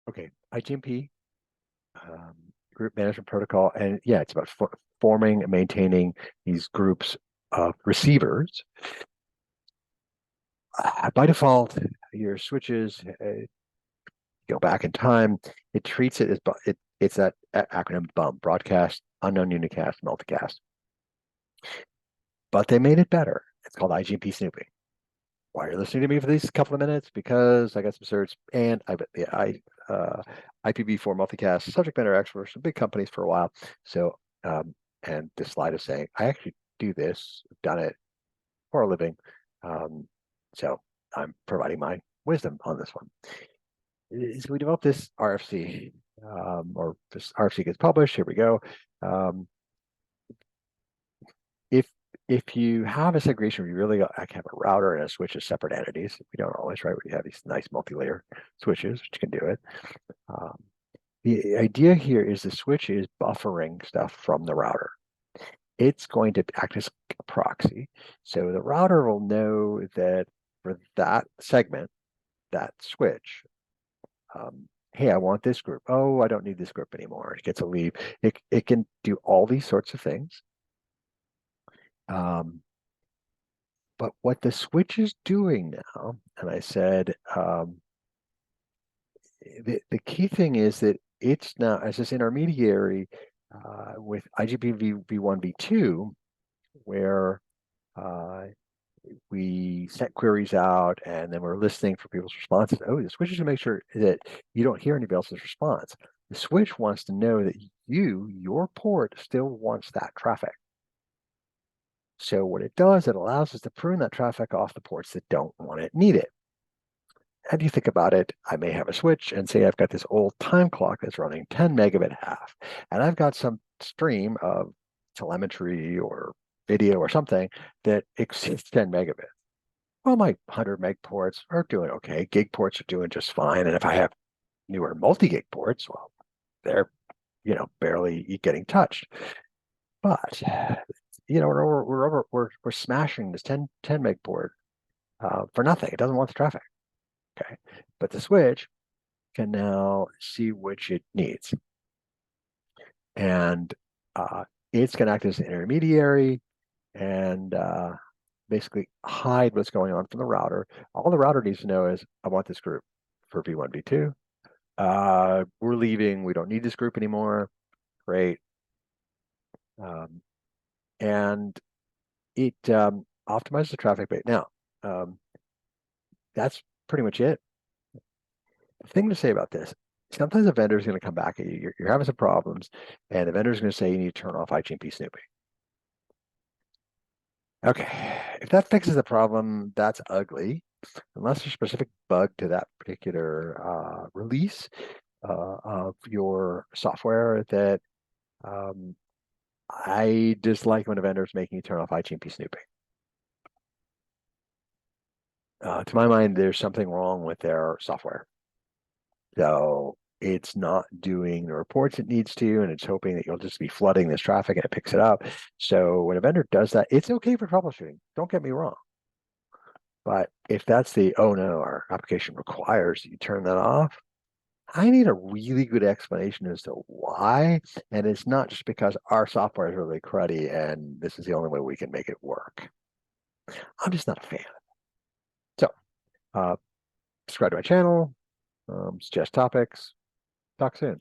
Okay, IGMP, group management protocol, and yeah, it's about forming and maintaining these groups of receivers. By default, your switches go back in time. It treats it as it's that acronym BUM, broadcast, unknown unicast, multicast. But they made it better. It's called IGMP Snooping. Why you're listening to me for these couple of minutes? Because I got some certs and IPv4 multicast subject matter experts from big companies for a while. So and this slide is saying I actually do this, done it for a living. Um, so I'm providing my wisdom on this one. So we developed this RFC, or this RFC gets published. Here we go. Um, if if you have a segregation where you really I can have a router and a switch as separate entities, we don't always, right? We have these nice multi-layer switches, which can do it. Um, the idea here is the switch is buffering stuff from the router. It's going to act as a proxy. So the router will know that for that segment, that switch, hey, I want this group. Oh, I don't need this group anymore. It gets a leave. It can do all these sorts of things. But what the switch is doing now, and I said, the key thing is that it's now as this intermediary with IGP v1, v2, where we set queries out and then we're listening for people's responses. Oh, the switch is to make sure that you don't hear anybody else's response. The switch wants to know that your port still wants that traffic. So what it does, it allows us to prune that traffic off the ports that don't want it, need it. And you think about it, I may have a switch and say I've got this old time clock that's running 10 megabit half, and I've got some stream of telemetry or video or something that exceeds 10 megabits. Well, my 100 meg ports are doing okay. Gig ports are doing just fine. And if I have newer multi-gig ports, well, they're, barely getting touched. But, we're smashing this 10 meg port for nothing. It doesn't want the traffic. Okay. But the switch can now see which it needs. And it's going to act as an intermediary and basically hide what's going on from the router. All the router needs to know is, I want this group for V1, V2. We're leaving. We don't need this group anymore. Great. And it optimizes the traffic base. Now, that's pretty much it. The thing to say about this, sometimes a vendor is going to come back at you. You're having some problems, and the vendor is going to say you need to turn off IGMP snooping. Okay, if that fixes the problem, that's ugly. Unless there's a specific bug to that particular release of your software that I dislike when a vendor is making you turn off IGMP snooping. To my mind, there's something wrong with their software. So it's not doing the reports it needs to, and it's hoping that you'll just be flooding this traffic and it picks it up. So when a vendor does that, it's okay for troubleshooting. Don't get me wrong. But if that's the, oh no, our application requires that you turn that off, I need a really good explanation as to why. And it's not just because our software is really cruddy and this is the only way we can make it work. I'm just not a fan. So subscribe to my channel, suggest topics. Talk soon.